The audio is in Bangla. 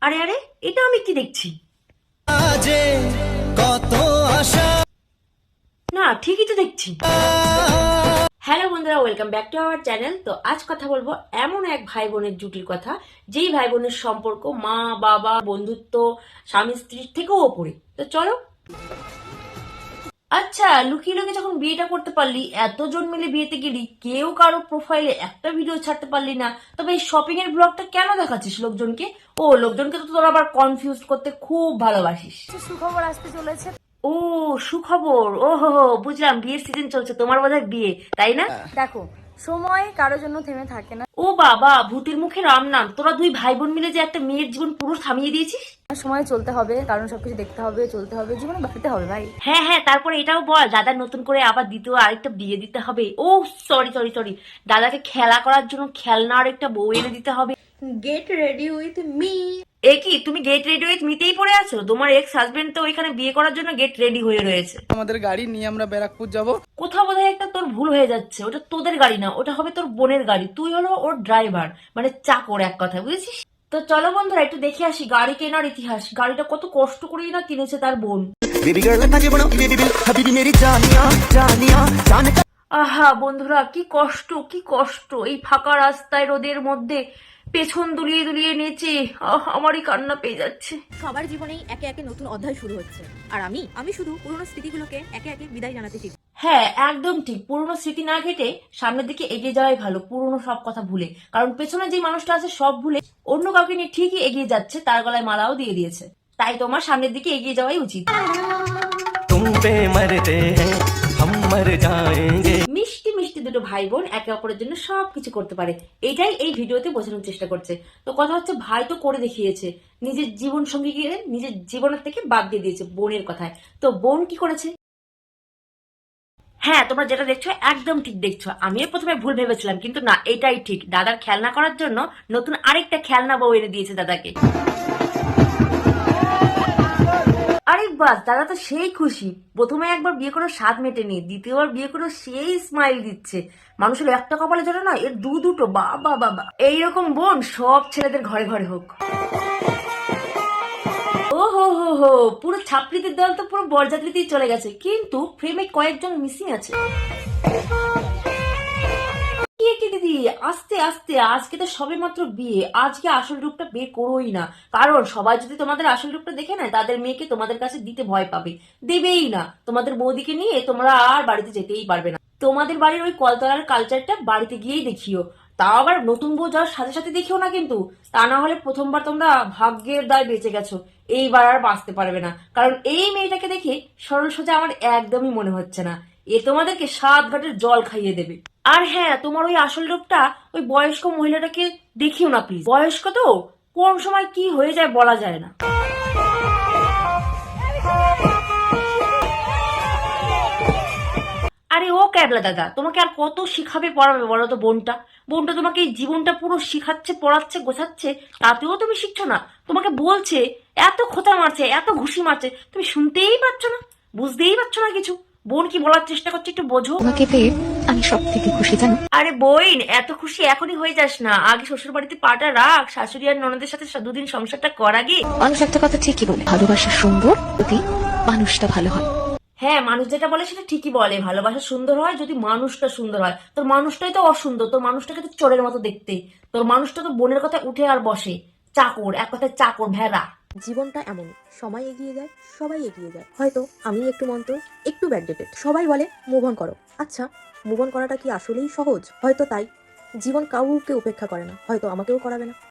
আরে আরে, এটা আমি কি দেখছি? না, ঠিকই তো দেখছি। হ্যালো বন্ধুরা, welcome back to our channel. তো আজ কথা বলবো এমন এক ভাই বোনের জুটির কথা, যেই ভাই বোনের সম্পর্ক মা বাবা বন্ধুত্ব স্বামী স্ত্রীর থেকেও ওপরে। তো চলো। আচ্ছা, লুকিয়ে লুকিয়ে যখন বিয়েটা করতে পারলি, এতজন মিলে বিয়েতে গেলি, কেউ কারো প্রোফাইলে একটা ভিডিও ছাড়তে পারলি না, তবে এই শপিং এর ব্লগটা কেন দেখাচ্ছিস লোকজনকে? ও, লোকজনকে তো তোর আবার কনফিউজ করতে খুব ভালোবাসিস। সুখবর আসতে চলেছে। ও, সুখবর। ও হো হো, বুঝলাম, বিয়ের সিজন চলছে, তোমার বোধহয় বিয়ে, তাই না? দেখো, সময় কারোর জন্য থেমে থাকে না। ও বাবা, ভূতের মুখে রাম নাম। তোরা দুই ভাই বোন মিলে যে একটা মেয়ের জীবন পুরো থামিয়ে দিয়েছিস। সময় চলতে হবে, কারণ সবকিছু দেখতে হবে, চলতে হবে, জীবনে বাঁচতে হবে ভাই। হ্যাঁ হ্যাঁ, তারপরে এটাও বল, দাদা নতুন করে আবার দ্বিতীয় আরেকটা বিয়ে দিতে হবে। ও সরি সরি সরি, দাদাকে খেলা করার জন্য খেলনা আরেকটা বউ এনে দিতে হবে। Get ready with me. এ কি, তুমি গেট রেডি উইথ মিতেই পড়ে আছো? তোমার এক্স হাজবেন্ড তো ওইখানে বিয়ে করার জন্য গেট রেডি হয়ে রয়েছে। আমাদের গাড়ি নিয়ে আমরা ব্যারাকপুর যাব। কোথাও বোধহয় একটা তোর ভুল হয়ে যাচ্ছে। ওটা তোদের গাড়ি না, ওটা হবে তোর বোনের গাড়ি। তুই হলো ওর ড্রাইভার, মানে চাকর এক কথা, বুঝেছিস? তো চলো বন্ধুরা, একটু দেখে আসি গাড়ি কেনার ইতিহাস। গাড়িটা কত কষ্ট করেই না কিনেছে তার বোন। আহা বন্ধুরা, কি কষ্ট কি কষ্ট, এই ফাঁকা রাস্তায় রোদের মধ্যে পেছন দুলিয়ে দুলিয়ে নেচে আমারই কান্না পেয়ে যাচ্ছে। সবার জীবনেই একে একে নতুন অধ্যায় শুরু হচ্ছে, আর আমি শুধু পুরনো স্মৃতিগুলোকে একে একে বিদায় জানাতে শিখছি। হ্যাঁ, একদম ঠিক। পুরনো স্মৃতি না ঘেটে সামনের দিকে এগিয়ে যাওয়াই ভালো, পুরনো সব কথা ভুলে। কারণ পেছনে যে মানুষটা আছে সব ভুলে অন্য কাউকে নিয়ে ঠিকই এগিয়ে যাচ্ছে, তার গলায় মালাও দিয়ে দিয়েছে। তাই তোমার সামনের দিকে এগিয়ে যাওয়াই উচিত। মিষ্টি মিষ্টি দুটো ভাই বোন একে অপরের জন্য সবকিছু করতে পারে, এটাই এই ভিডিওতে বোঝানোর চেষ্টা করছে। তো কথা হচ্ছে, ভাই তো করে দেখিয়েছে, নিজের জীবন সঙ্গীকে নিজের জীবনের থেকে বাদ দিয়ে দিয়েছে বোনের কথায়। তো বোন কি করেছে? হ্যাঁ, তোমরা যেটা দেখছো একদম ঠিক দেখছো। আমিও প্রথমে ভুল ভেবেছিলাম, কিন্তু না, এটাই ঠিক। দাদার খেলনা করার জন্য নতুন আরেকটা খেলনা বউ এনে দিয়েছে দাদাকে। আরে বাস, দাদা তো সেই খুশি। প্রথমে একবার বিয়ে করে স্বাদ মেটেনি, দ্বিতীয়বার বিয়ে করে সেই স্মাইল দিচ্ছে। মানুষের একটা কপালে জোরে না, এর দুটো। বাবা বাবা, এইরকম বোন সব ছেলেদের ঘরে ঘরে হোক। ও হো হো হো, পুরো ছাত্রীদের দল তো পুরো বরযাত্রীতেই চলে গেছে, কিন্তু ফ্রেমে কয়েকজন মিসিং আছে। কি দিদি, আস্তে আস্তে, আজকে তো সবে মাত্র বিয়ে। আজকে আসল রূপটা বের করোই না, কারণ সবাই যদি তোমাদের আসল রূপটা দেখে নেয়, তাদের মেয়েকে তোমাদের কাছে দিতে ভয় পাবে, দেবেই না। তোমাদের বৌদিকে নিয়ে তোমরা আর বাড়িতে যেতেই পারবে না। তোমাদের বাড়ির ওই কলতলার কালচারটা বাড়িতে গিয়েই দেখিও। তাও আবার নতুন বউ যাওয়ার সাথে সাথে দেখিও না কিন্তু। তা না হলে প্রথমবার তোমরা ভাগ্যের দায় বেঁচে গেছো, এইবার আর বাঁচতে পারবে না। কারণ এই মেয়েটাকে দেখে সরল সোজা আমার একদমই মনে হচ্ছে না। এ তোমাদেরকে 7 ঘাটের জল খাইয়ে দেবে। আর হ্যাঁ, তোমার ওই আসল রূপটা ওই বয়স্ক মহিলাটাকে দেখিও না প্লিজ। বয়স্ক তো, কোন সময় কি হয়ে যায় বলা যায় না। আরে ও ক্যাবলা দাদা, তোমাকে আর কত শিখাবে পড়াবে বলো তো? বোনটা বোনটা তোমাকে এই জীবনটা পুরো শিখাচ্ছে, পড়াচ্ছে, গোছাচ্ছে, তাতেও তুমি শিখছো না। তোমাকে বলছে, এত খোঁতা মারছে, এত ঘুষি মারছে, তুমি শুনতেই পাচ্ছ না, বুঝতেই পারছো না কিছু। বোন কি বলার চেষ্টা করছে একটু বোঝো। তোমাকে পেয়ে আমি সব থেকে খুশি, জানো। আরে বইন, এত খুশি এখনই হয়ে যাস না। আগে শ্বশুর বাড়িতে পাটা রাখ, শাশুড়ি আর ননদের সাথে দুদিন সংসারটা কর আগে। মানুষ একটা কথা ঠিকই বলে, ভালোবাসা সুন্দর যদি মানুষটা ভালো হয়। হ্যাঁ, মানুষ যেটা বলে সেটা ঠিকই বলে, ভালোবাসা সুন্দর হয় যদি মানুষটা সুন্দর হয়। তোর মানুষটাই তো অসুন্দর, তোর মানুষটাকে তো চোরের মতো দেখতে। তোর মানুষটা তো বোনের কথা উঠে আর বসে, চাকর, এক কথায় চাকর, ভেড়া। জীবনটা এমন, সময় এগিয়ে যায়, সবাই এগিয়ে যায়। হয়তো আমি একটু মন্ত্র, একটু ব্যাকডেটেড। সবাই বলে মুভ অন করো। আচ্ছা, মুভ অন করাটা কি আসলেই সহজ? হয়তো তাই। জীবন কাউকে উপেক্ষা করে না, হয়তো আমাকেও করাবে না।